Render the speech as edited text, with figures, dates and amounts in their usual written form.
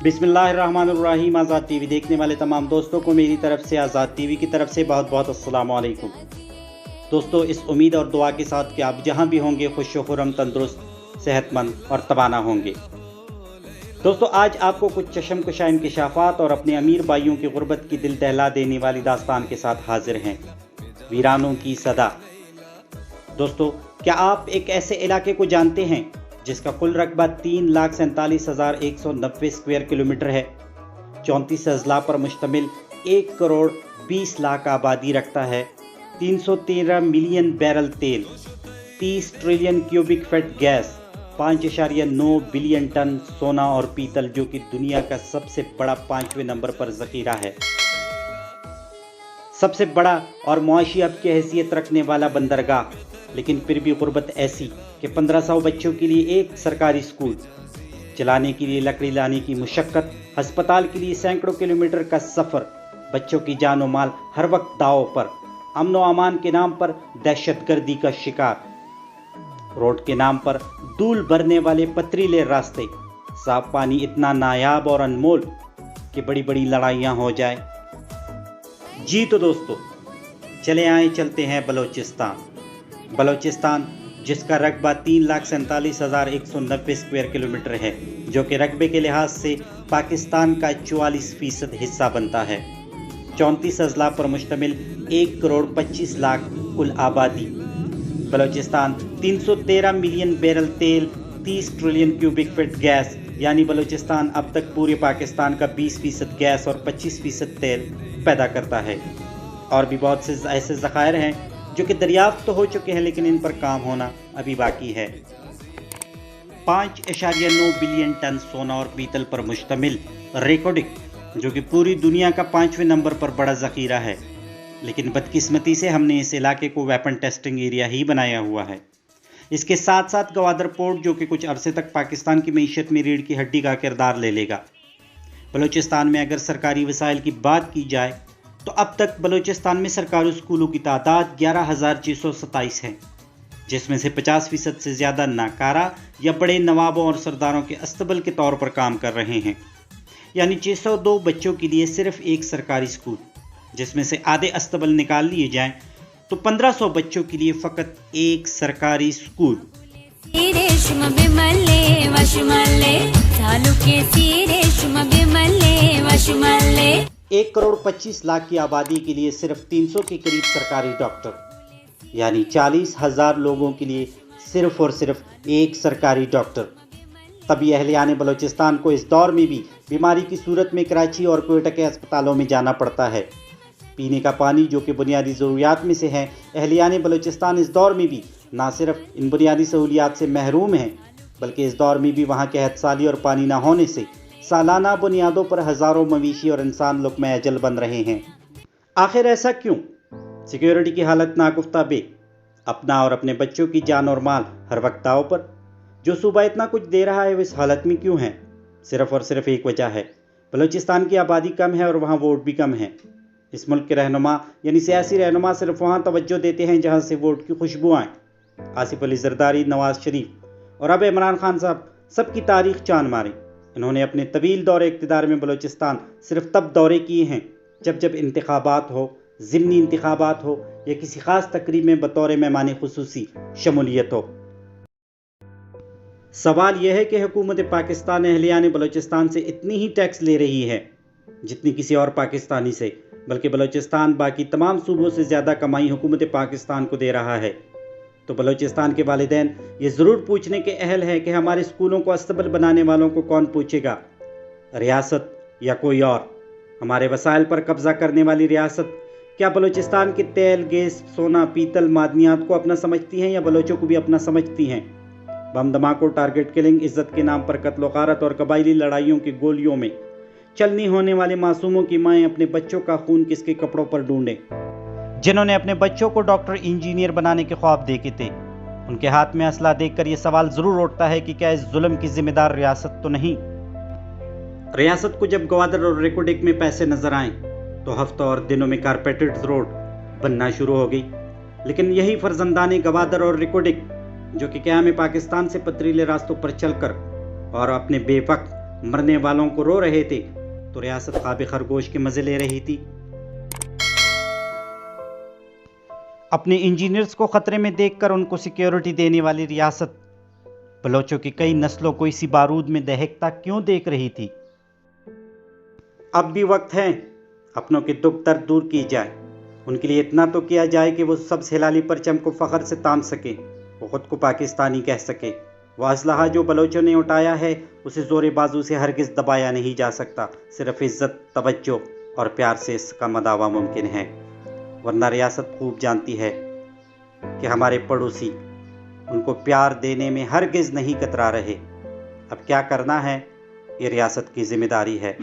बिस्मिल्लाहिर्रहमानिर्रहीम। आज़ाद टीवी देखने वाले तमाम दोस्तों को मेरी तरफ से, आज़ाद टीवी की तरफ से बहुत बहुत अस्सलाम वालेकुम। दोस्तों, इस उम्मीद और दुआ के साथ कि आप जहां भी होंगे खुश खुर्रम, तंदुरुस्त, सेहतमंद और तवाना होंगे। दोस्तों, आज आपको कुछ चशमकुशा इंकशाफात और अपने अमीर भाइयों की गुर्बत की दिल दहला देने वाली दास्तान के साथ हाजिर हैं। वीरानों की सदा। दोस्तों, क्या आप एक ऐसे इलाके को जानते हैं जिसका कुल रकबा 3,47,190 स्क्वायर किलोमीटर है, 34 अजला पर मुश्तमिल 1 करोड़ 20 लाख आबादी रखता है, 313 मिलियन बैरल तेल, 30 ट्रिलियन क्यूबिक फीट गैस, 5.9 बिलियन टन सोना और पीतल, जो कि दुनिया का सबसे बड़ा 5वें नंबर पर ज़खीरा है, सबसे बड़ा और मुआशी हब की हैसियत रखने वाला बंदरगाह, लेकिन फिर भी गुर्बत ऐसी कि 1500 बच्चों के लिए एक सरकारी स्कूल, चलाने के लिए लकड़ी लाने की मुशक्क़त, हस्पताल के लिए सैकड़ों किलोमीटर का सफ़र, बच्चों की जान और माल हर वक्त दाव पर, अमन व अमान के नाम पर दहशतगर्दी का शिकार, रोड के नाम पर धूल भरने वाले पथरीले रास्ते, साफ पानी इतना नायाब और अनमोल कि बड़ी बड़ी लड़ाइयाँ हो जाए। जी तो दोस्तों, चलते हैं बलोचिस्तान, जिसका रकबा 3,47,190 स्क्वायर किलोमीटर है, जो कि रकबे के लिहाज से पाकिस्तान का 44% हिस्सा बनता है। 34 अजला पर मुश्तमिल 1 करोड़ 25 लाख कुल आबादी। बलोचिस्तान 313 मिलियन बैरल तेल, 30 ट्रिलियन क्यूबिक फीट गैस, यानी बलोचिस्तान अब तक पूरे पाकिस्तान का 20% गैस और 25% तेल पैदा करता है। और भी बहुत से ऐसे ज़खायर हैं जो कि दरियाफ्त तो हो चुके हैं, लेकिन इन पर काम होना अभी बाकी है। 5.9 बिलियन टन सोना और पीतल पर मुश्तमिल रेकोडिक, जो कि पूरी दुनिया का 5वें नंबर पर बड़ा ज़खीरा है, लेकिन बदकिस्मती से हमने इस इलाके को वेपन टेस्टिंग एरिया ही बनाया हुआ है। इसके साथ साथ गवादर पोर्ट, जो कि कुछ अरसे तक पाकिस्तान की मईशत में रीढ़ की हड्डी का किरदार ले लेगा। बलूचिस्तान में अगर सरकारी वसाइल की बात की जाए तो अब तक बलूचिस्तान में सरकारी स्कूलों की तादाद 11,627 है, जिसमें से 50% से ज़्यादा नाकारा या बड़े नवाबों और सरदारों के अस्तबल के तौर पर काम कर रहे हैं, यानी 602 बच्चों के लिए सिर्फ एक सरकारी स्कूल, जिसमें से आधे अस्तबल निकाल लिए जाएं तो 1500 बच्चों के लिए फ़कत एक सरकारी स्कूल। 1 करोड़ 25 लाख की आबादी के लिए सिर्फ 300 के करीब सरकारी डॉक्टर, यानी 40,000 लोगों के लिए सिर्फ और सिर्फ एक सरकारी डॉक्टर। तभी अहलियान बलूचिस्तान को इस दौर में भी बीमारी की सूरत में कराची और कोयटा के अस्पतालों में जाना पड़ता है। पीने का पानी, जो कि बुनियादी ज़रूरियात में से है, अहलियान बलूचिस्तान इस दौर में भी ना सिर्फ इन बुनियादी सहूलियात से महरूम हैं, बल्कि इस दौर में भी वहाँ के एहतसाली और पानी ना होने से सालाना बुनियादों पर हज़ारों मवेशी और इंसान लुक़्मा अजल बन रहे हैं। आखिर ऐसा क्यों? सिक्योरिटी की हालत नागुफ्ता बे, अपना और अपने बच्चों की जान और माल हर वक्त दाव पर। जो सूबा इतना कुछ दे रहा है वो इस हालत में क्यों है? सिर्फ और सिर्फ एक वजह है, बलूचिस्तान की आबादी कम है और वहाँ वोट भी कम है। इस मुल्क के रहनुमा यानी सियासी रहनुमा सिर्फ वहाँ तवज्जो देते हैं जहाँ से वोट की खुशबू आए। आसिफ अली जरदारी, नवाज शरीफ और अब इमरान खान साहब सबकी तारीख चांद मारे। इन्होंने अपने तवील दौरे इक़्तिदार में बलूचिस्तान सिर्फ तब दौरे किए हैं जब इंतखाबात हो, ज़िमनी इंतखाबात हो या किसी ख़ास तकरीब में बतौर मेहमान खुसूसी शमूलियत हो। सवाल यह है कि हुकूमत पाकिस्तान अहलियान बलूचिस्तान से इतनी ही टैक्स ले रही है जितनी किसी और पाकिस्तानी से, बल्कि बलूचिस्तान बाकी तमाम सूबों से ज़्यादा कमाई हुकूमत पाकिस्तान को दे रहा है। तो बलूचिस्तान के वालिदैन ये ज़रूर पूछने के अहल है कि हमारे स्कूलों को अस्तबल बनाने वालों को कौन पूछेगा, रियासत या कोई और? हमारे वसाइल पर कब्ज़ा करने वाली रियासत क्या बलूचिस्तान के तेल, गैस, सोना, पीतल, मादनियात को अपना समझती हैं या बलोचों को भी अपना समझती हैं? बम धमाकों, टारगेट किलिंग, इज़्ज़त के नाम पर कत्ल गारत और कबायली लड़ाइयों की गोलियों में चलनी होने वाले मासूमों की माएँ अपने बच्चों का खून किसके कपड़ों पर ढूंढें? जिन्होंने अपने बच्चों को डॉक्टर, इंजीनियर बनाने के ख्वाब देखे थे, उनके हाथ में असला देखकर यह सवाल ज़रूर उठता है कि क्या इस जुल्म की जिम्मेदार रियासत तो नहीं? रियासत को जब गवादर और रेकोडिक में पैसे नजर आए तो हफ्तों और दिनों में कारपेटेड रोड बनना शुरू हो गई, लेकिन यही फर्जंदाने गवादर और रेकोडिक, जो कि क़याम पाकिस्तान से पथरीले रास्तों पर चलकर और अपने बेवक्त مرنے والوں کو رو رہے تھے تو ریاست خواب خرگوش کے مزے لے رہی تھی۔ اپنے انجینئرز کو خطرے میں دیکھ کر ان کو سیکیورٹی دینے والی ریاست بلوچوں کی کئی نسلوں کو اسی بارود میں دہکتا کیوں دیکھ رہی تھی؟ اب بھی وقت ہے، اپنوں کے دکھ درد دور کی جائے، ان کے لیے اتنا تو کیا جائے کہ وہ سب ہلالی پرچم کو فخر سے تان سکے، وہ خود کو پاکستانی کہہ سکے۔ وہ اسلحہ جو بلوچوں نے اٹھایا ہے اسے زور بازو سے ہرگز دبایا نہیں جا سکتا، صرف عزت، توجہ اور پیار سے اس کا مداوع ممکن ہے، ورنہ ریاست خوب جانتی ہے کہ ہمارے پڑوسی ان کو پیار دینے میں ہرگز نہیں کترا رہے۔ اب کیا کرنا ہے یہ ریاست کی ذمہ داری ہے۔